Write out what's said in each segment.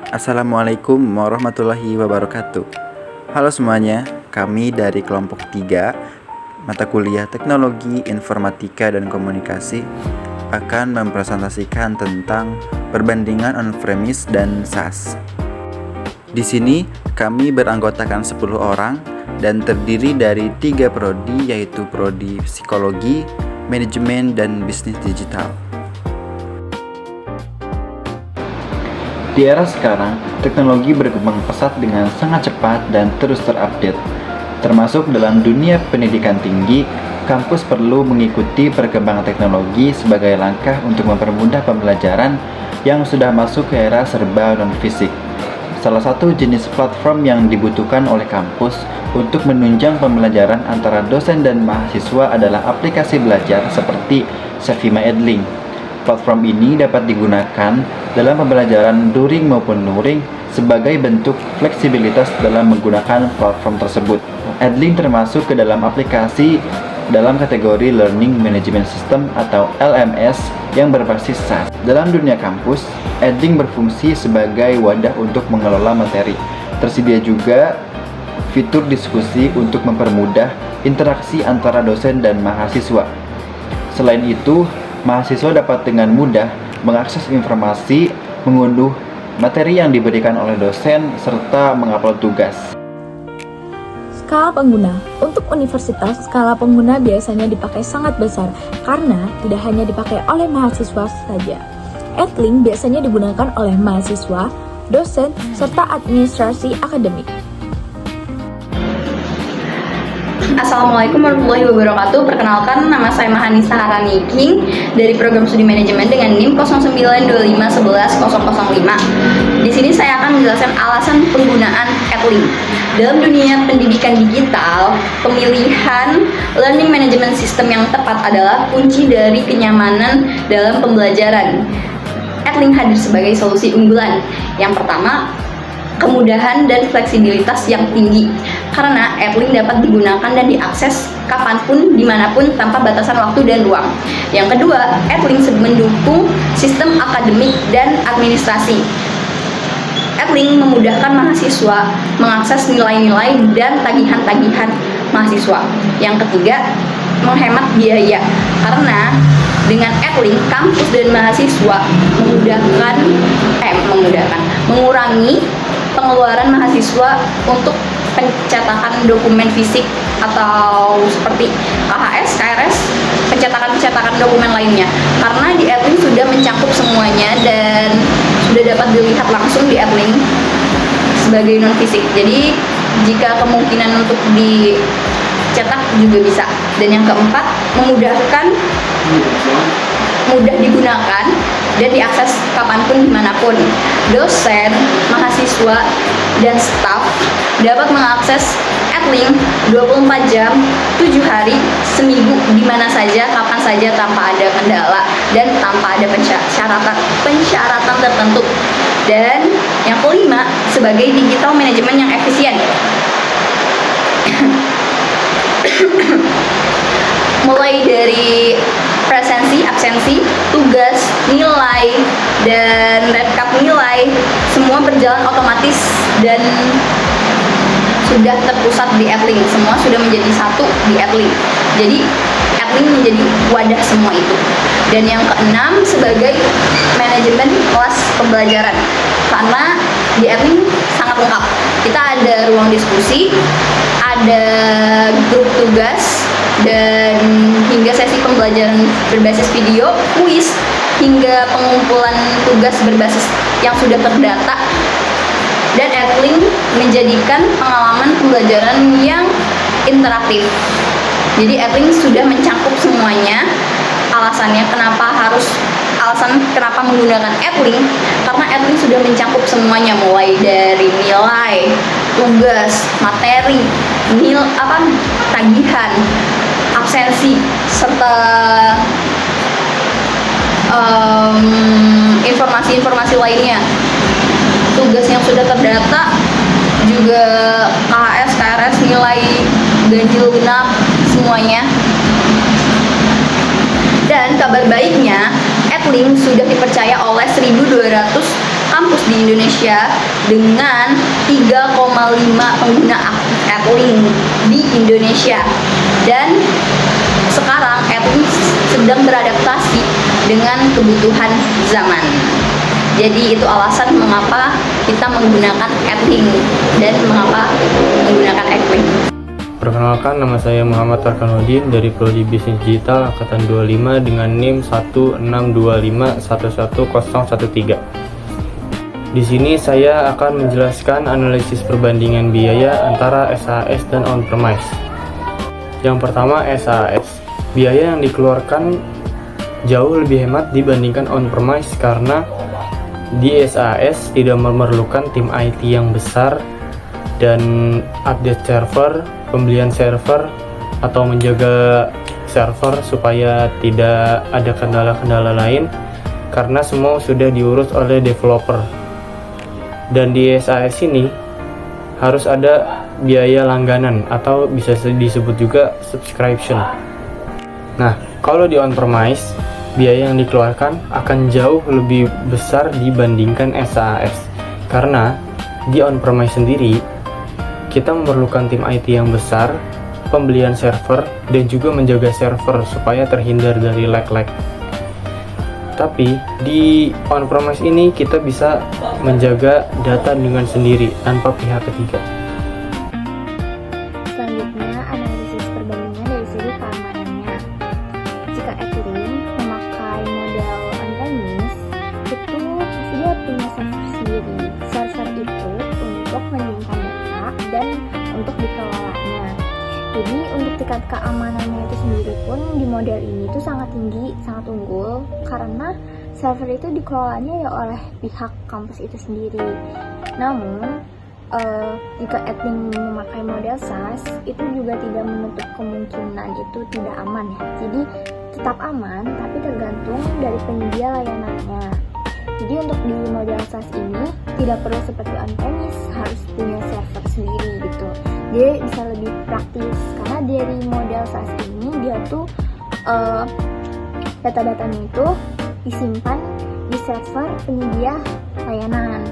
Assalamualaikum warahmatullahi wabarakatuh. Halo semuanya, kami dari kelompok 3 mata kuliah Teknologi Informatika dan Komunikasi akan mempresentasikan tentang perbandingan on-premise dan SaaS. Di sini kami beranggotakan 10 orang dan terdiri dari 3 prodi, yaitu prodi Psikologi, Manajemen, dan Bisnis Digital. Di era sekarang, teknologi berkembang pesat dengan sangat cepat dan terus terupdate. Termasuk dalam dunia pendidikan tinggi, kampus perlu mengikuti perkembangan teknologi sebagai langkah untuk mempermudah pembelajaran yang sudah masuk ke era serba non-fisik. Salah satu jenis platform yang dibutuhkan oleh kampus untuk menunjang pembelajaran antara dosen dan mahasiswa adalah aplikasi belajar seperti Savima Edling. Platform ini dapat digunakan dalam pembelajaran daring maupun luring sebagai bentuk fleksibilitas dalam menggunakan platform tersebut. Edling termasuk ke dalam aplikasi dalam kategori Learning Management System atau LMS yang berbasis SaaS. Dalam dunia kampus, Edling berfungsi sebagai wadah untuk mengelola materi. Tersedia juga fitur diskusi untuk mempermudah interaksi antara dosen dan mahasiswa. Selain itu, mahasiswa dapat dengan mudah mengakses informasi, mengunduh materi yang diberikan oleh dosen, serta mengupload tugas. Skala pengguna. Untuk universitas, skala pengguna biasanya dipakai sangat besar karena tidak hanya dipakai oleh mahasiswa saja. Edling biasanya digunakan oleh mahasiswa, dosen, serta administrasi akademik. Assalamualaikum warahmatullahi wabarakatuh. Perkenalkan, nama saya Mahanisa Haraniking dari Program Studi Manajemen dengan NIM 0925111005. Di sini saya akan menjelaskan alasan penggunaan Edling. Dalam dunia pendidikan digital, pemilihan learning management system yang tepat adalah kunci dari kenyamanan dalam pembelajaran. Edling hadir sebagai solusi unggulan. Yang pertama, kemudahan dan fleksibilitas yang tinggi karena Edling dapat digunakan dan diakses kapanpun, dimanapun tanpa batasan waktu dan ruang. Yang kedua, Edling mendukung sistem akademik dan administrasi. Edling memudahkan mahasiswa mengakses nilai-nilai dan tagihan-tagihan mahasiswa. Yang ketiga, menghemat biaya karena dengan Edling, kampus dan mahasiswa mengurangi pengeluaran mahasiswa untuk pencetakan dokumen fisik atau seperti KHS, KRS, pencetakan dokumen lainnya. Karena di Edling sudah mencakup semuanya dan sudah dapat dilihat langsung di Edling sebagai non fisik. Jadi jika kemungkinan untuk dicetak juga bisa. Dan yang keempat, mudah digunakan dan diakses kapanpun, dimanapun. Dosen, mahasiswa, dan staf dapat mengakses Edling 24 jam, 7 hari, seminggu, di mana saja, kapan saja, tanpa ada kendala dan tanpa ada persyaratan tertentu. Dan yang kelima, sebagai digital manajemen yang efisien. Mulai dari presensi, absensi, tugas, nilai, dan rekap nilai, semua berjalan otomatis dan sudah terpusat di Edling. Semua sudah menjadi satu di Edling. Jadi Edling menjadi wadah semua itu. Dan yang keenam, sebagai manajemen kelas pembelajaran. Karena di Edling sangat lengkap. Kita ada ruang diskusi, ada grup tugas, dan hingga sesi pembelajaran berbasis video, kuis, hingga pengumpulan tugas berbasis yang sudah terdata. Dan Edling menjadikan pengalaman pembelajaran yang interaktif. Jadi Edling sudah mencakup semuanya. Alasan kenapa menggunakan Edling, karena Edling sudah mencakup semuanya, mulai dari nilai, tugas, materi, tagihan, absensi, serta informasi-informasi lainnya. Tugas yang sudah terdata juga KHS, KRS, nilai, ganjil genap, semuanya. Dan kabar baiknya, Edling sudah dipercaya oleh 1.200 kampus kampus di Indonesia dengan 3,5 pengguna aktif Edlink di Indonesia. Dan sekarang Edlink sedang beradaptasi dengan kebutuhan zaman. Jadi itu alasan mengapa kita menggunakan Edlink dan mengapa menggunakan Edlink. Perkenalkan, nama saya Muhammad Tarkanudin dari Prodi Bisnis Digital Angkatan 25 dengan NIM 162511013. Di sini saya akan menjelaskan analisis perbandingan biaya antara SAS dan on-premise. Yang pertama, SAS. Biaya yang dikeluarkan jauh lebih hemat dibandingkan on-premise karena di SAS tidak memerlukan tim IT yang besar dan update server, pembelian server, atau menjaga server supaya tidak ada kendala-kendala lain karena semua sudah diurus oleh developer. Dan di SAS ini harus ada biaya langganan atau bisa disebut juga subscription. Nah, kalau di on-premise, biaya yang dikeluarkan akan jauh lebih besar dibandingkan SAS karena di on-premise sendiri kita memerlukan tim IT yang besar, pembelian server, dan juga menjaga server supaya terhindar dari lag-lag. Tapi di on-premise ini kita bisa menjaga data dengan sendiri tanpa pihak ketiga. Selanjutnya, analisis perbandingan dari segi keamanannya. Jika Edlink memakai model on-premise, itu pasti dia punya server sendiri. Server itu untuk menyimpan data dan untuk dikelolanya. Jadi untuk tingkat keamanannya itu sendiri pun di model ini tuh sangat tinggi, sangat unggul karena server itu dikelolanya ya oleh pihak kampus itu sendiri. Namun jika Edlink memakai model SaaS itu juga tidak menutup kemungkinan itu tidak aman ya. Jadi tetap aman tapi tergantung dari penyedia layanannya. Jadi untuk di model SaaS ini tidak perlu seperti on-premise harus punya server sendiri gitu. Dia bisa lebih praktis karena dari model SaaS ini dia tuh data-datanya itu disimpan di server penyedia layanan.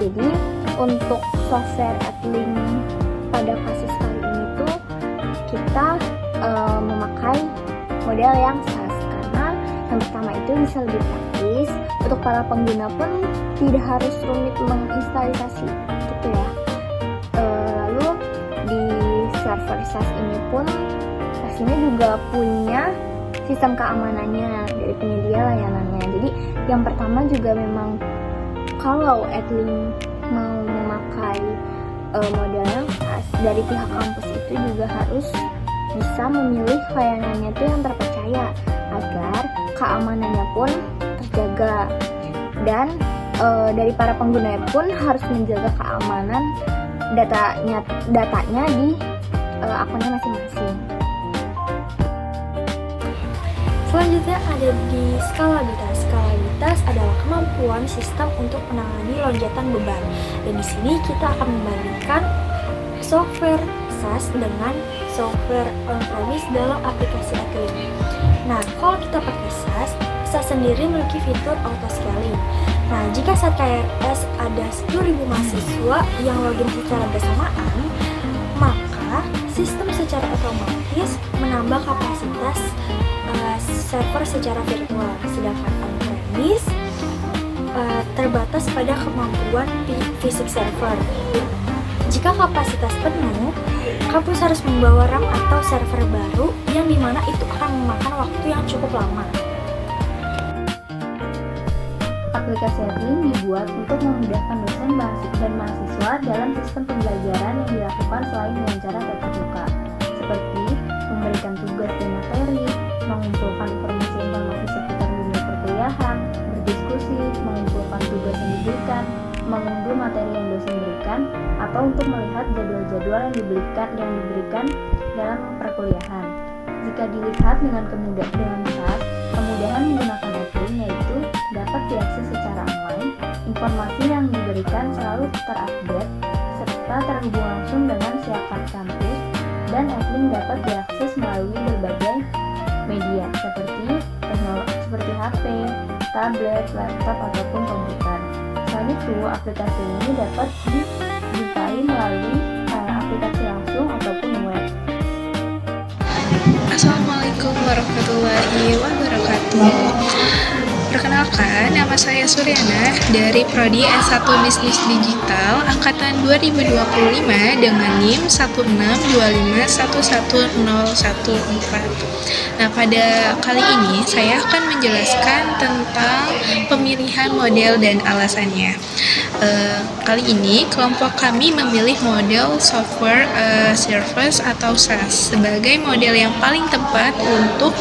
Jadi untuk software Edlink pada kasus kali ini tuh kita memakai model yang SaaS karena yang pertama itu bisa lebih praktis, untuk para pengguna pun tidak harus rumit menginstalisasi gitu ya. Lalu di server SaaS ini pun pastinya juga punya sistem keamanannya dari penyedia layanannya. Jadi yang pertama juga memang kalau Edlink mau memakai model yang SaaS, dari pihak kampus itu juga harus bisa memilih layanannya itu yang terpercaya agar keamanannya pun terjaga, dan dari para pengguna pun harus menjaga keamanan datanya di akunnya masing-masing. Selanjutnya ada di skalabilitas. Skalabilitas adalah kemampuan sistem untuk menangani lonjakan beban. Dan di sini kita akan membandingkan software SaaS dengan software on-premise dalam aplikasi Edlink. Nah, kalau kita pakai SaaS sendiri memiliki fitur auto scaling. Nah, jika saat KRS ada 10.000 mahasiswa yang login secara bersamaan, maka sistem secara otomatis menambah kapasitas server secara virtual, sedangkan on-premise terbatas pada kemampuan fisik server. Jika kapasitas penuh, kampus harus membawa RAM atau server baru yang dimana itu akan memakan waktu yang cukup lama. Aplikasi Edlink dibuat untuk memudahkan dosen dan mahasiswa dalam sistem pembelajaran yang dilakukan selain dengan cara tatap muka, seperti memberikan tugas dan materi, mengumpulkan informasi-informasi seputar dunia perkuliahan, berdiskusi, mengumpulkan tugas yang diberikan, mengunduh materi yang dosen berikan, atau untuk melihat jadwal-jadwal yang diberikan dalam perkuliahan. Jika dilihat dengan SaaS, kemudahan menggunakan Edlink yaitu dapat diakses secara online, informasi yang diberikan selalu terupdate, serta terhubung langsung dengan siaran kampus, dan Edlink dapat diakses melalui berbagai media seperti HP, tablet, laptop, ataupun komputer. Selain itu, aplikasi ini dapat dijumpai melalui aplikasi langsung ataupun web. Assalamualaikum warahmatullahi wabarakatuh. Perkenalkan, nama saya Suryana dari Prodi S1 Bisnis Digital Angkatan 2025 dengan NIM 162511014. Nah, pada kali ini saya akan menjelaskan tentang pemilihan model dan alasannya. Kali ini kelompok kami memilih model Software Service atau SaaS sebagai model yang paling tepat untuk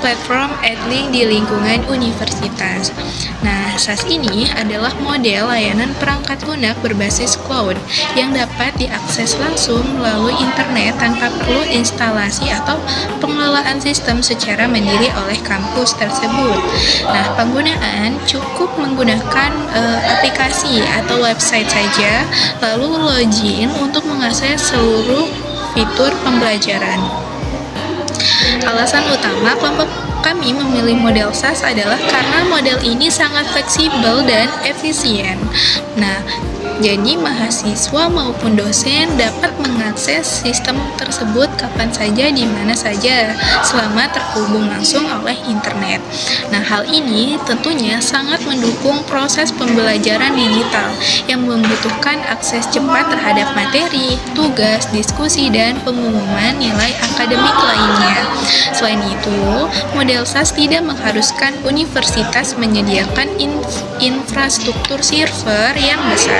platform Edlink di lingkungan universitas. Nah, SaaS ini adalah model layanan perangkat lunak berbasis cloud yang dapat diakses langsung melalui internet tanpa perlu instalasi atau pengelolaan sistem secara mandiri oleh kampus tersebut. Nah, penggunaan cukup menggunakan aplikasi atau website saja, lalu login untuk mengakses seluruh fitur pembelajaran. Alasan utama kelompok kami memilih model SaaS adalah karena model ini sangat fleksibel dan efisien. Nah, jadi mahasiswa maupun dosen dapat mengakses sistem tersebut kapan saja di mana saja selama terhubung langsung oleh internet. Nah, hal ini tentunya sangat mendukung proses pembelajaran digital yang membutuhkan akses cepat terhadap materi, tugas, diskusi, dan pengumuman nilai akademik lainnya. Selain itu, model SaaS tidak mengharuskan universitas menyediakan infrastruktur server yang besar.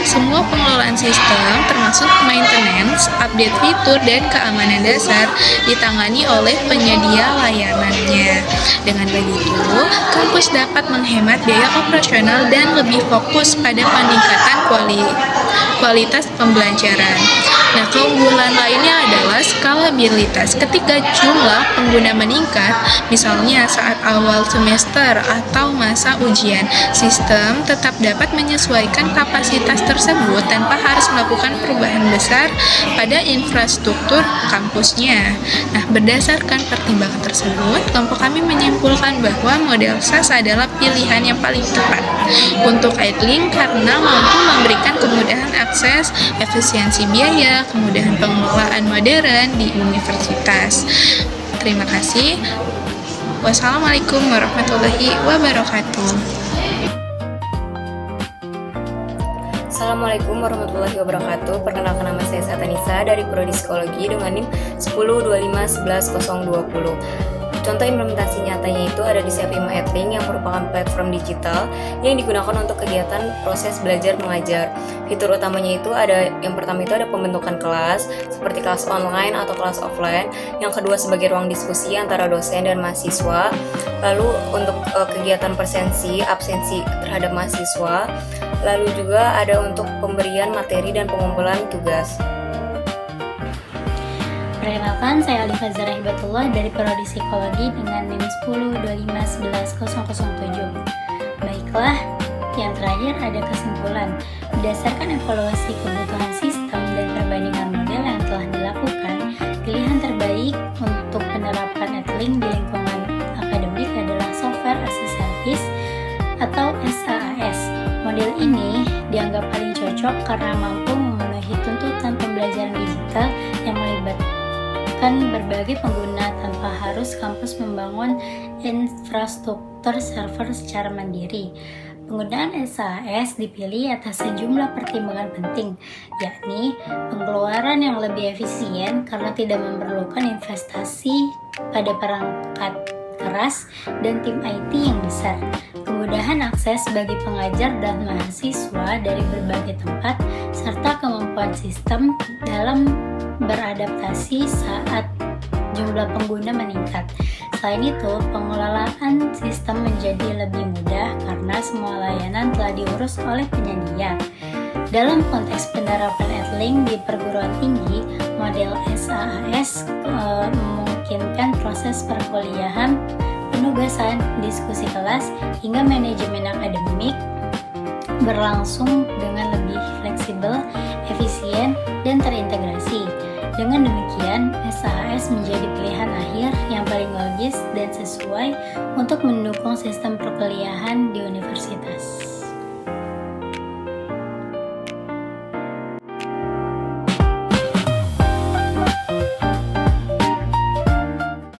Semua pengelolaan sistem termasuk maintenance, update fitur, dan keamanan dasar ditangani oleh penyedia layanannya. Dengan begitu, kampus dapat menghemat biaya operasional dan lebih fokus pada peningkatan kualitas pembelajaran. Nah, keunggulan lainnya adalah skalabilitas. Ketika jumlah pengguna meningkat, misalnya saat awal semester atau masa ujian, sistem tetap dapat menyesuaikan kapasitas tersebut tanpa harus melakukan perubahan besar pada infrastruktur kampusnya. Nah, berdasarkan pertimbangan tersebut, kelompok kami menyimpulkan bahwa model SaaS adalah pilihan yang paling tepat untuk Edlink karena mampu memberikan kemudahan akses, efisiensi biaya, kemudahan pengelolaan modern di universitas. Terima kasih. Wassalamualaikum warahmatullahi wabarakatuh. Assalamualaikum warahmatullahi wabarakatuh. Perkenalkan, nama saya Satanisa dari Prodi Psikologi dengan NIM 1025111020. Contoh implementasi nyatanya itu ada di Savima Edlink yang merupakan platform digital yang digunakan untuk kegiatan proses belajar mengajar. Fitur utamanya itu ada, yang pertama itu ada pembentukan kelas seperti kelas online atau kelas offline. Yang kedua sebagai ruang diskusi antara dosen dan mahasiswa. Lalu untuk kegiatan presensi, absensi terhadap mahasiswa. Lalu juga ada untuk pemberian materi dan pengumpulan tugas. Perkenalkan, saya Alifa Zara Hibatullah dari Prodi Psikologi dengan NIM 1025111007. Baiklah, yang terakhir ada kesimpulan. Berdasarkan evaluasi kebutuhan sistem dan perbandingan model yang telah dilakukan, pilihan terbaik untuk penerapan Edlink di lingkungan akademik adalah Software as a Service atau SaaS. Model ini dianggap paling cocok karena mampu memenuhi tuntutan pembelajaran digital yang melibatkan berbagai pengguna tanpa harus kampus membangun infrastruktur server secara mandiri. Penggunaan SaaS dipilih atas sejumlah pertimbangan penting, yakni pengeluaran yang lebih efisien karena tidak memerlukan investasi pada perangkat keras dan tim IT yang besar, kemudahan akses bagi pengajar dan mahasiswa dari berbagai tempat, serta kemampuan sistem dalam beradaptasi saat jumlah pengguna meningkat. Selain itu, pengelolaan sistem menjadi lebih mudah karena semua layanan telah diurus oleh penyedia. Dalam konteks penerapan Edlink di perguruan tinggi, model SaaS memungkinkan proses perkuliahan, penugasan, diskusi kelas, hingga manajemen akademik berlangsung dengan lebih fleksibel, efisien, dan terintegrasi. Dengan demikian, SaaS menjadi pilihan akhir yang paling logis dan sesuai untuk mendukung sistem perkuliahan di universitas.